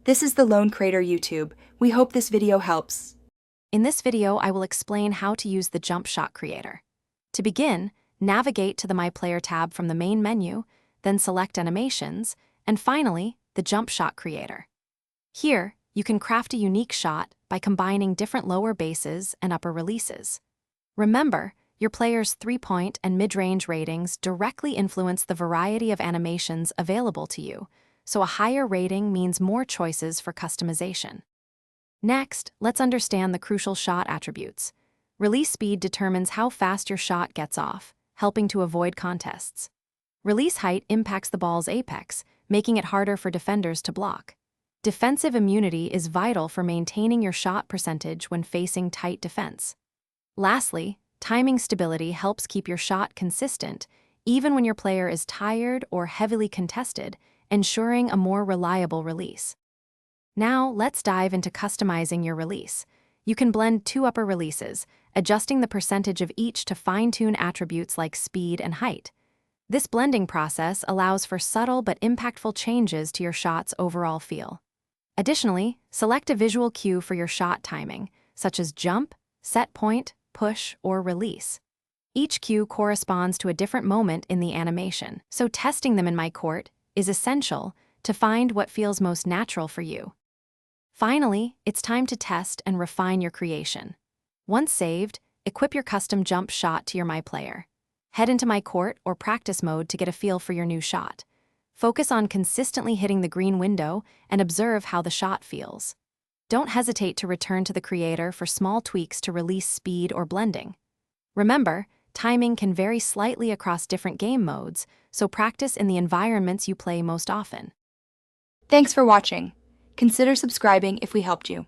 This is the Lone Crater YouTube. We hope this video helps. In this video, I will explain how to use the Jump Shot Creator. To begin, navigate to the My Player tab from the main menu, then select Animations, and finally, the Jump Shot Creator. Here, you can craft a unique shot by combining different lower bases and upper releases. Remember, your player's three-point and mid-range ratings directly influence the variety of animations available to you, so a higher rating means more choices for customization. Next, let's understand the crucial shot attributes. Release speed determines how fast your shot gets off, helping to avoid contests. Release height impacts the ball's apex, making it harder for defenders to block. Defensive immunity is vital for maintaining your shot percentage when facing tight defense. Lastly, timing stability helps keep your shot consistent, even when your player is tired or heavily contested, ensuring a more reliable release. Now, let's dive into customizing your release. You can blend two upper releases, adjusting the percentage of each to fine-tune attributes like speed and height. This blending process allows for subtle but impactful changes to your shot's overall feel. Additionally, select a visual cue for your shot timing, such as jump, set point, push, or release. Each cue corresponds to a different moment in the animation, so testing them in My Court is essential to find what feels most natural for you. Finally, it's time to test and refine your creation. Once saved, equip your custom jump shot to your My Player. Head into My Court or practice mode to get a feel for your new shot. Focus on consistently hitting the green window and observe how the shot feels. Don't hesitate to return to the creator for small tweaks to release speed or blending. Remember, timing can vary slightly across different game modes, so practice in the environments you play most often. Thanks for watching. Consider subscribing if we helped you.